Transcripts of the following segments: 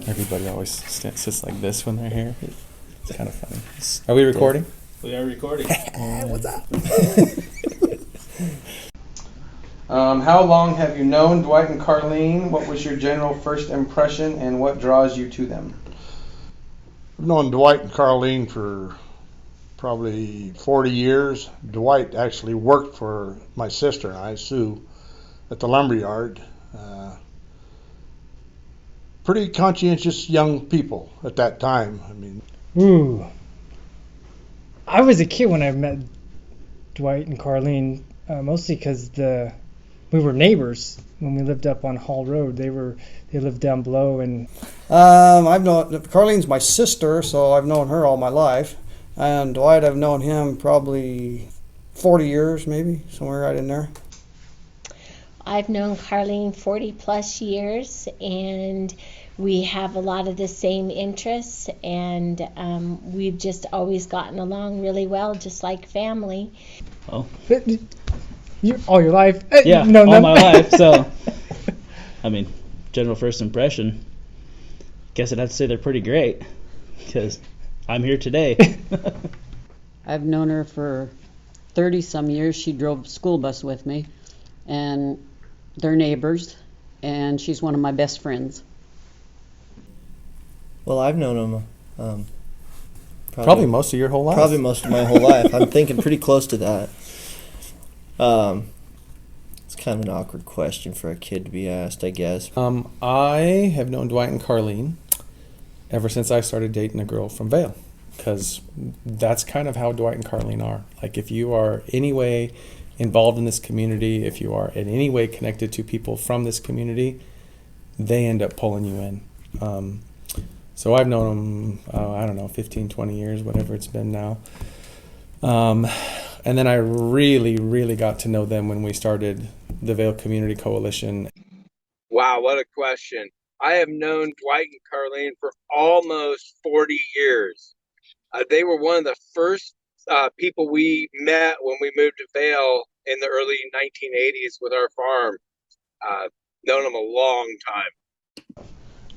Everybody always sits like this when they're here. It's kind of funny. Are we recording? We are recording. What's up? How long have you known Dwight and Carlene? What was your general first impression, and what draws you to them? I've known Dwight and Carlene for probably 40 years. Dwight actually worked for my sister and I, Sue, at the lumberyard. Pretty conscientious young people at that time. I mean, I was a kid when I met Dwight and Carlene, mostly because we were neighbors when we lived up on Hall Road. They lived down below, and I've known Carlene's my sister, so I've known her all my life, and Dwight, I've known him probably 40 years, maybe somewhere right in there. I've known Carlene 40 plus years, and we have a lot of the same interests, and we've just always gotten along really well, just like family. Oh, all your life? yeah, no. All my life. So, I mean, general first impression, guess I'd have to say they're pretty great, because I'm here today. I've known her for 30-some years. She drove school bus with me, and they're neighbors, and she's one of my best friends. Well, I've known them Probably most of your whole life. Probably most of my whole life. I'm thinking pretty close to that. It's kind of an awkward question for a kid to be asked, I guess. I have known Dwight and Carlene ever since I started dating a girl from Vale, because that's kind of how Dwight and Carlene are. Like, if you are any way involved in this community, if you are in any way connected to people from this community, they end up pulling you in. So I've known them, 15, 20 years, whatever it's been now. And then I really, really got to know them when we started the Vale Community Coalition. Wow, what a question. I have known Dwight and Carlene for almost 40 years. They were one of the first people we met when we moved to Vale in the early 1980s with our farm. Known them a long time.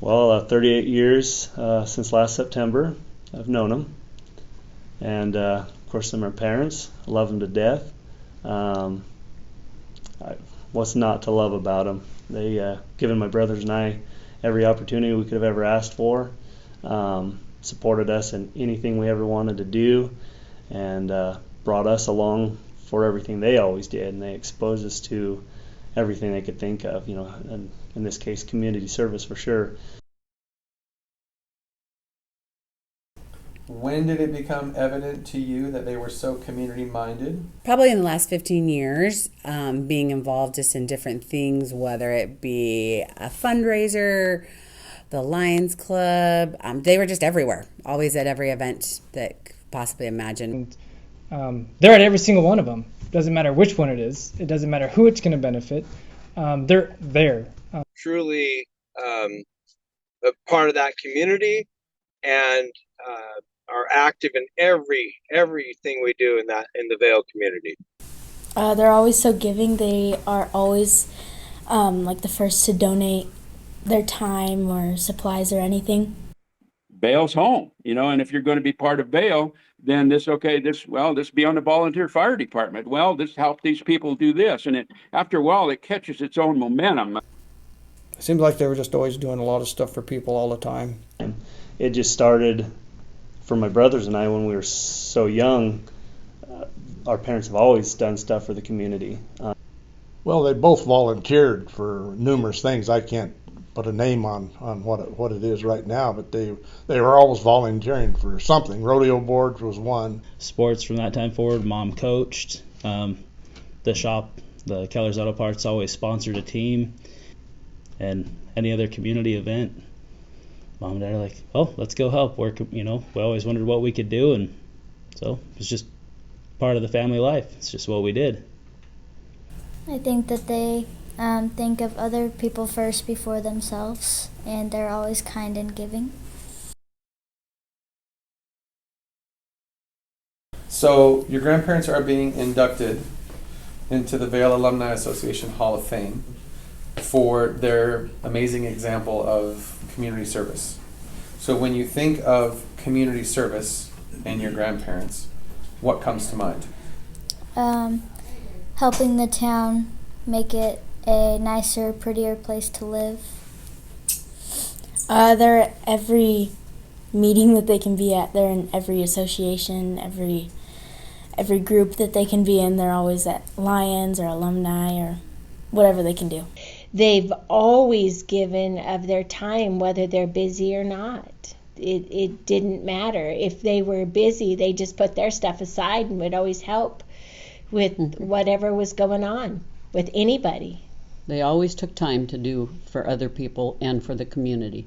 Well, 38 years since last September, I've known them. And, of course, they're my parents. I love them to death. What's not to love about them? They given my brothers and I every opportunity we could have ever asked for. Supported us in anything we ever wanted to do, and brought us along for everything they always did. And they exposed us to everything they could think of, and in this case, community service for sure. When did it become evident to you that they were so community-minded? Probably in the last 15 years, being involved just in different things, whether it be a fundraiser, the Lions Club. They were just everywhere, always at every event that could possibly imagine. They're at every single one of them. Doesn't matter which one it is. It doesn't matter who it's going to benefit. They're there. Truly a part of that community, and are active in everything we do in the Vale community. They're always so giving. They are always like the first to donate their time or supplies or anything. Vale's home, and if you're going to be part of Vale, then this be on the volunteer fire department. Well, this help these people do this, and after a while it catches its own momentum. It seems like they were just always doing a lot of stuff for people all the time. It just started for my brothers and I when we were so young. Our parents have always done stuff for the community. well, they both volunteered for numerous things. I can't put a name on what it is right now, but they were always volunteering for something. Rodeo boards was one. Sports from that time forward, Mom coached. The shop, the Kellers Auto Parts, always sponsored a team. And any other community event, Mom and Dad are like, oh, let's go help. We always wondered what we could do, and so it's just part of the family life. It's just what we did. I think that they think of other people first before themselves, and they're always kind and giving. So your grandparents are being inducted into the Vale Alumni Association Hall of Fame for their amazing example of community service. So when you think of community service and your grandparents, what comes to mind? Helping the town make it a nicer, prettier place to live. They're at every meeting that they can be at. They're in every association, every group that they can be in. They're always at Lions or Alumni or whatever they can do. They've always given of their time, whether they're busy or not. It didn't matter. If they were busy, they just put their stuff aside and would always help with whatever was going on with anybody. They always took time to do for other people and for the community.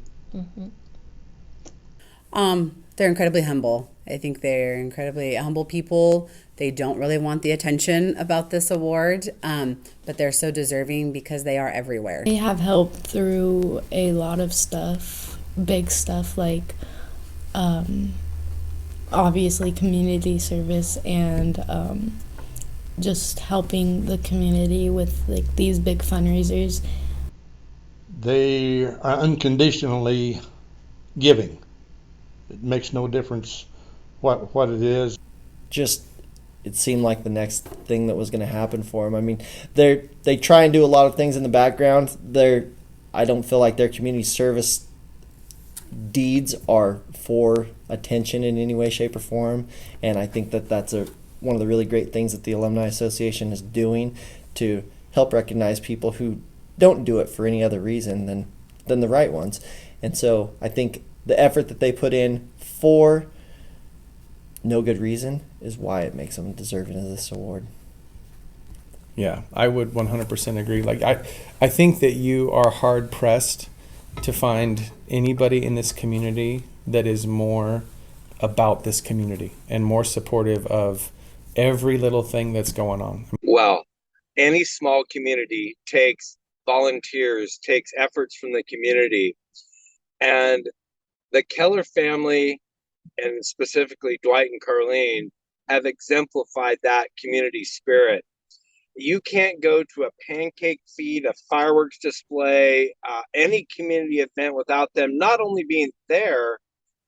They're incredibly humble. I think they're incredibly humble people. They don't really want the attention about this award, but they're so deserving because they are everywhere. They have helped through a lot of stuff, big stuff like obviously community service and just helping the community with like these big fundraisers. They are unconditionally giving. It makes no difference what it is. Just, it seemed like the next thing that was going to happen for them. I mean, they try and do a lot of things in the background. I don't feel like their community service deeds are for attention in any way, shape, or form. And I think that that's one of the really great things that the Alumni Association is doing to help recognize people who don't do it for any other reason than the right ones. And so I think the effort that they put in for no good reason is why it makes them deserving of this award. Yeah, I would 100% agree. Like I think that you are hard pressed to find anybody in this community that is more about this community and more supportive of every little thing that's going on. Well, any small community takes volunteers, takes efforts from the community. And the Keller family, and specifically Dwight and Carlene, have exemplified that community spirit. You can't go to a pancake feed, a fireworks display, any community event without them not only being there,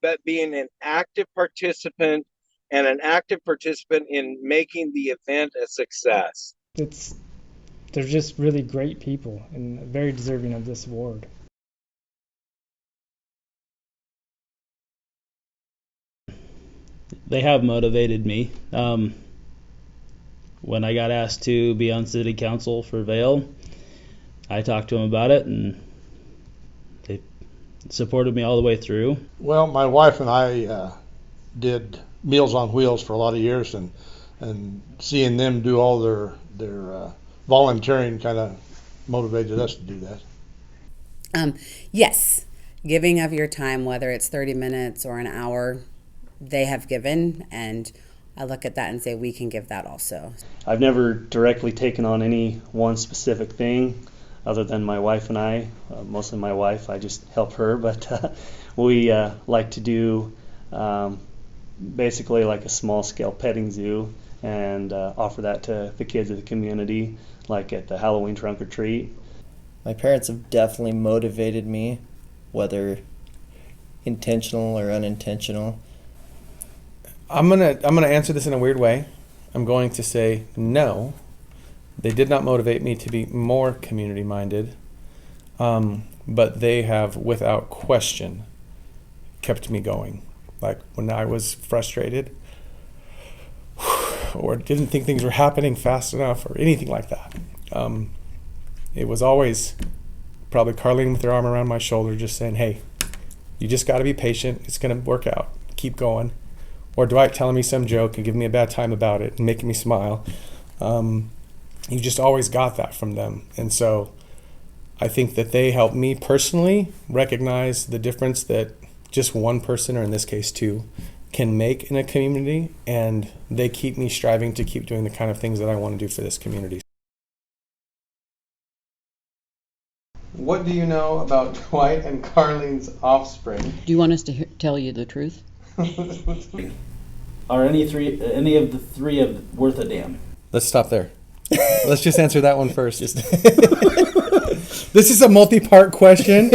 but being an active participant and an active participant in making the event a success. They're just really great people and very deserving of this award. They have motivated me. When I got asked to be on city council for Vale, I talked to them about it, and they supported me all the way through. Well, my wife and I did Meals on Wheels for a lot of years, and seeing them do all their volunteering kind of motivated us to do that. Yes, giving of your time, whether it's 30 minutes or an hour, they have given, and I look at that and say we can give that also. I've never directly taken on any one specific thing other than my wife and I, mostly my wife, I just help her, but we like to do basically like a small scale petting zoo and offer that to the kids of the community, like at the Halloween trunk or treat. My parents have definitely motivated me, whether intentional or unintentional. I'm gonna answer this in a weird way. I'm going to say no. They did not motivate me to be more community minded, but they have, without question, kept me going. Like when I was frustrated or didn't think things were happening fast enough or anything like that. It was always probably Carlene with her arm around my shoulder just saying, hey, you just got to be patient. It's going to work out. Keep going. Or Dwight telling me some joke and giving me a bad time about it and making me smile. You just always got that from them. And so I think that they helped me personally recognize the difference that just one person, or in this case two, can make in a community, and they keep me striving to keep doing the kind of things that I want to do for this community. What do you know about Dwight and Carlene's offspring? Do you want us to tell you the truth? Are any of the three worth a damn? Let's stop there. Let's just answer that one first. This is a multi-part question,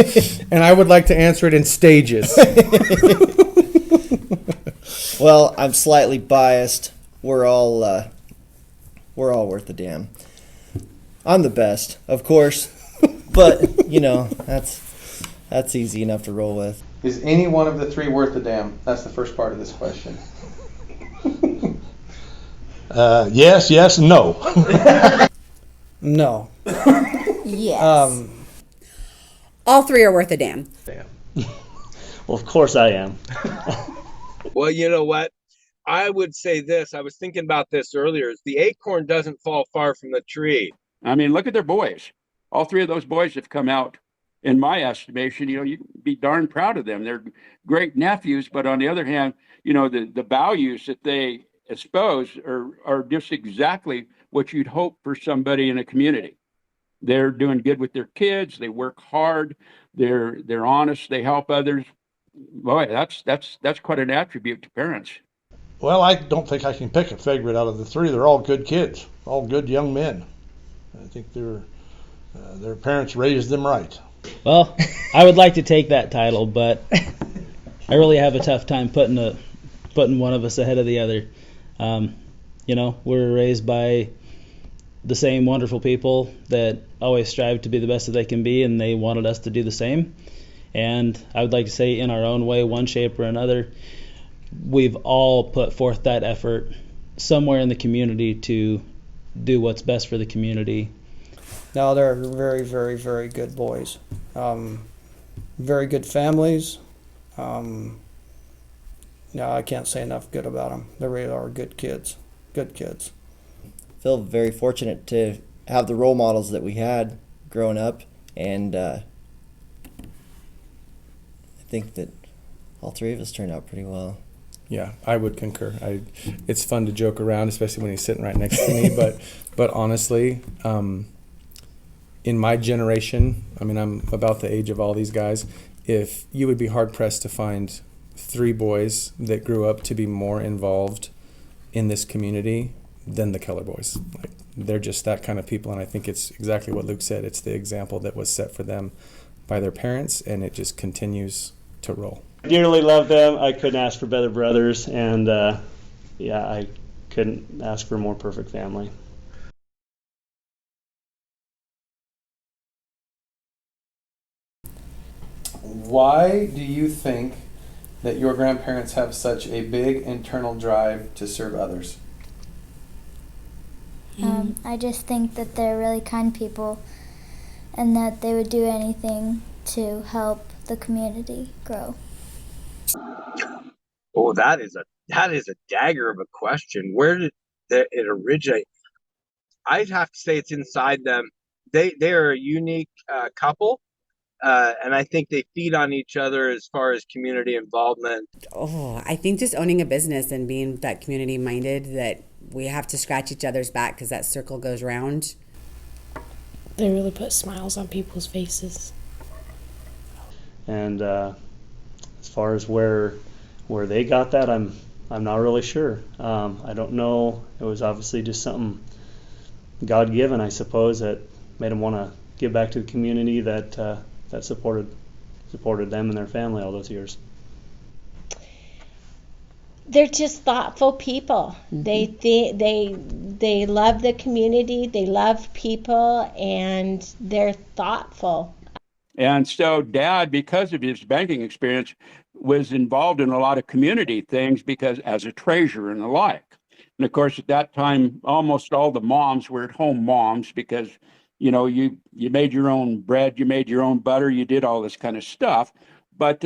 and I would like to answer it in stages. Well, I'm slightly biased. We're all worth a damn. I'm the best, of course, but you know that's easy enough to roll with. Is any one of the three worth a damn? That's the first part of this question. Yes, yes, and no. No. Yes. All three are worth a damn. Well, of course I am. Well, you know what? I would say this. I was thinking about this earlier. Is the acorn doesn't fall far from the tree. I mean, look at their boys. All three of those boys have come out, in my estimation, you know, you can be darn proud of them. They're great nephews, but on the other hand, you know, the values that they espouse are just exactly what you'd hope for somebody in a community. They're doing good with their kids. They work hard. They're honest. They help others. Boy, that's quite an attribute to parents. Well, I don't think I can pick a favorite out of the three. They're all good kids, all good young men. I think their parents raised them right. Well, I would like to take that title, but I really have a tough time putting one of us ahead of the other. You know, we're raised by the same wonderful people that always strive to be the best that they can be, and they wanted us to do the same. And I would like to say, in our own way, one shape or another, we've all put forth that effort somewhere in the community to do what's best for the community. No, they're very, very, very good boys. Very good families. No, I can't say enough good about them. They really are good kids. Good kids. I feel very fortunate to have the role models that we had growing up, and I think that all three of us turned out pretty well. Yeah, I would concur. It's fun to joke around, especially when he's sitting right next to me. But honestly, in my generation, I mean, I'm about the age of all these guys. If you would be hard pressed to find three boys that grew up to be more involved in this community than the Keller boys. Like, they're just that kind of people, and I think it's exactly what Luke said. It's the example that was set for them by their parents, and it just continues to roll. I dearly love them. I couldn't ask for better brothers, and yeah, I couldn't ask for a more perfect family. Why do you think that your grandparents have such a big internal drive to serve others? I just think that they're really kind people and that they would do anything to help the community grow. Oh, that is a dagger of a question. Where did it originate? I'd have to say it's inside them. They are a unique couple, and I think they feed on each other as far as community involvement. Oh, I think just owning a business and being that community minded, that we have to scratch each other's back because that circle goes round. They really put smiles on people's faces. And as far as where they got that, I'm not really sure. I don't know. It was obviously just something God-given, I suppose, that made them want to give back to the community that supported them and their family all those years. They're just thoughtful people. Mm-hmm. They love the community. They love people, and they're thoughtful. And so Dad, because of his banking experience, was involved in a lot of community things because as a treasurer and the like. And of course, at that time, almost all the moms were at-home moms because, you know, you made your own bread, you made your own butter, you did all this kind of stuff. But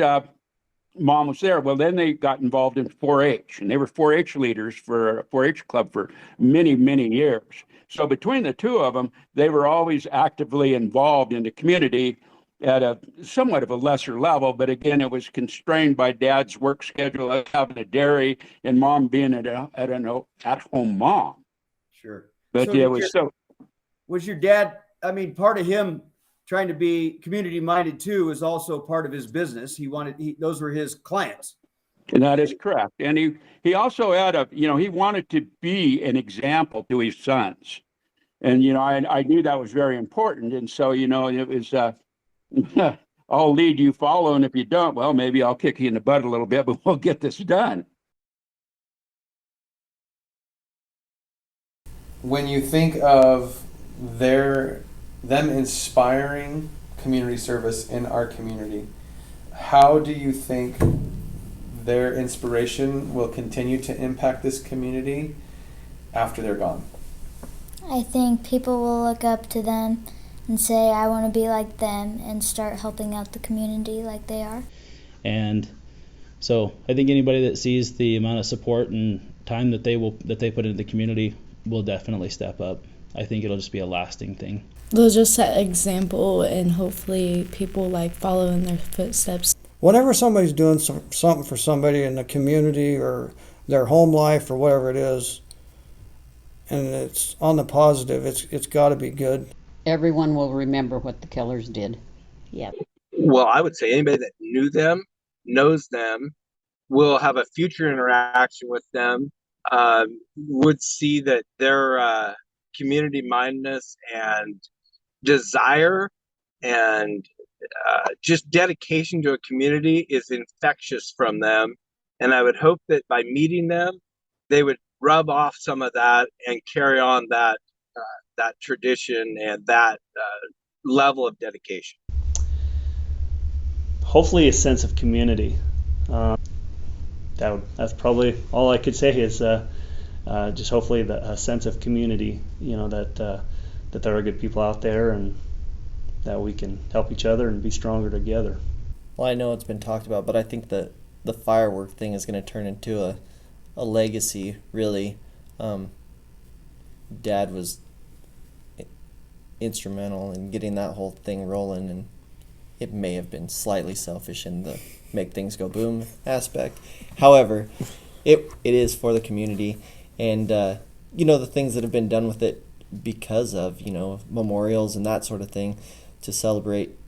Mom was there. Well, then they got involved in 4-H, and they were 4-H leaders for a 4-H club for many, many years. So between the two of them, they were always actively involved in the community at a somewhat of a lesser level. But again, it was constrained by Dad's work schedule of having a dairy and Mom being an at-home mom. Sure. But So yeah, it was so. Was your dad, I mean, part of him trying to be community minded too is also part of his business. Those were his clients. And that is correct. And he also had he wanted to be an example to his sons. And, I knew that was very important. And so, it was, I'll lead you, follow. And if you don't, well, maybe I'll kick you in the butt a little bit, but we'll get this done. When you think of them inspiring community service in our community, how do you think their inspiration will continue to impact this community after they're gone? I think people will look up to them and say, I want to be like them, and start helping out the community like they are. And so I think anybody that sees the amount of support and time that they put into the community will definitely step up. I think it'll just be a lasting thing. They'll just set an example, and hopefully people like follow in their footsteps. Whenever somebody's doing something for somebody in the community or their home life or whatever it is, and it's on the positive, it's got to be good. Everyone will remember what the Kellers did. Yep. Well, I would say anybody that knew them, knows them, will have a future interaction with them, would see that their community mindedness and desire and just dedication to a community is infectious from them. And I would hope that by meeting them, they would rub off some of that and carry on that tradition and that level of dedication. Hopefully a sense of community. That's probably all I could say is just hopefully a sense of community, that there are good people out there and that we can help each other and be stronger together. Well, I know it's been talked about, but I think that the firework thing is going to turn into a legacy, really. Dad was instrumental in getting that whole thing rolling, and it may have been slightly selfish in the make things go boom aspect. However, it is for the community, and the things that have been done with it because of memorials and that sort of thing to celebrate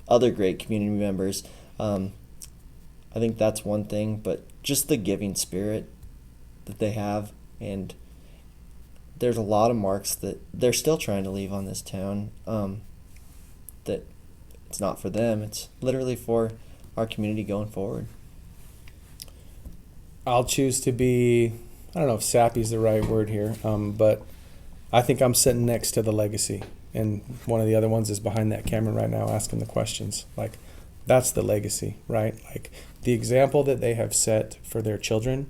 other great community members. I think that's one thing, but just the giving spirit that they have, and there's a lot of marks that they're still trying to leave on this town, that it's not for them, it's literally for our community going forward. I'll choose to be, I don't know if sappy is the right word here, but I think I'm sitting next to the legacy. And one of the other ones is behind that camera right now asking the questions. Like, that's the legacy, right? Like, the example that they have set for their children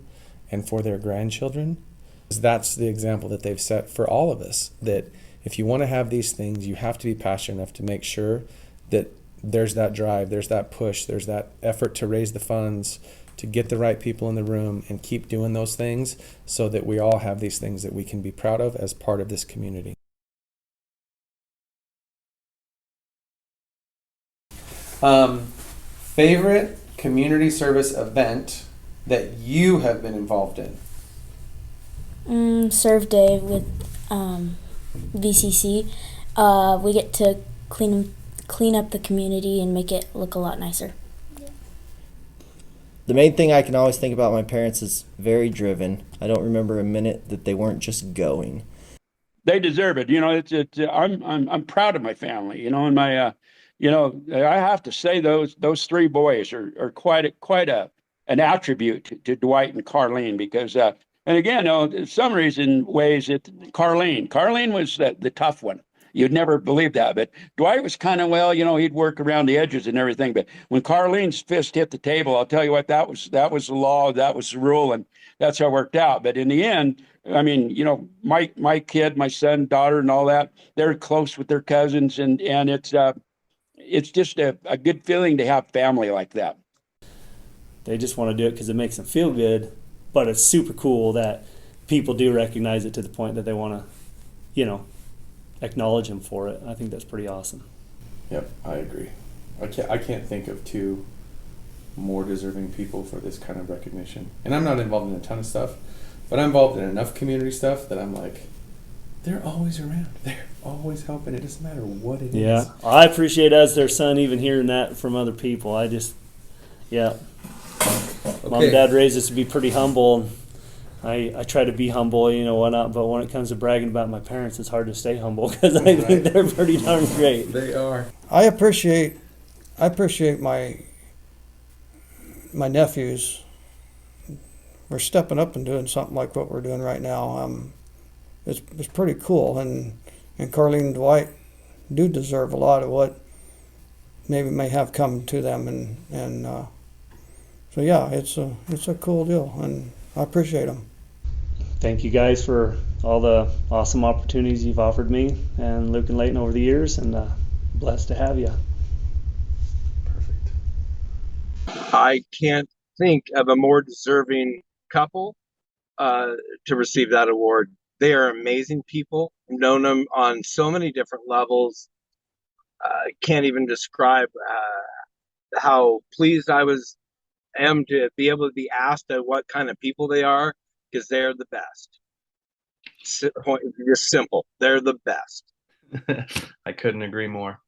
and for their grandchildren, that's the example that they've set for all of us. That if you want to have these things, you have to be passionate enough to make sure that there's that drive, there's that push, there's that effort to raise the funds, to get the right people in the room and keep doing those things so that we all have these things that we can be proud of as part of this community. Favorite community service event that you have been involved in? Serve Day with VCC. We get to clean up the community and make it look a lot nicer. The main thing I can always think about my parents is very driven. I don't remember a minute that they weren't just going. They deserve it. I'm proud of my family, and my, I have to say those three boys are quite an attribute to Dwight and Carlene, because, and again, in some ways, Carlene was the tough one. You'd never believe that, but Dwight was kind of, he'd work around the edges and everything. But when Carlene's fist hit the table, I'll tell you what, that was the law, that was the rule, and that's how it worked out. But in the end, I mean, my kid, my son, daughter, and all that, they're close with their cousins, and it's just a good feeling to have family like that. They just want to do it because it makes them feel good, but it's super cool that people do recognize it to the point that they want to, acknowledge him for it. I think that's pretty awesome. Yep, I agree. I can't think of two more deserving people for this kind of recognition. And I'm not involved in a ton of stuff, but I'm involved in enough community stuff that I'm like, they're always around. They're always helping. It doesn't matter what it is. Yeah, I appreciate as their son even hearing that from other people. Okay. Mom and Dad raised us to be pretty humble. I try to be humble, you know, whatnot, but when it comes to bragging about my parents, it's hard to stay humble because I think they're pretty darn great. They are. I appreciate my nephews. We're stepping up and doing something like what we're doing right now. It's pretty cool, and Carlene and Dwight do deserve a lot of what maybe may have come to them, and so yeah, it's a cool deal, and I appreciate them. Thank you guys for all the awesome opportunities you've offered me and Luke and Leighton over the years, and blessed to have you. I can't think of a more deserving couple to receive that award. They are amazing people. I've known them on so many different levels. Can't even describe how pleased I am to be able to be asked what kind of people they are, because they're the best. Just simple. They're the best. I couldn't agree more.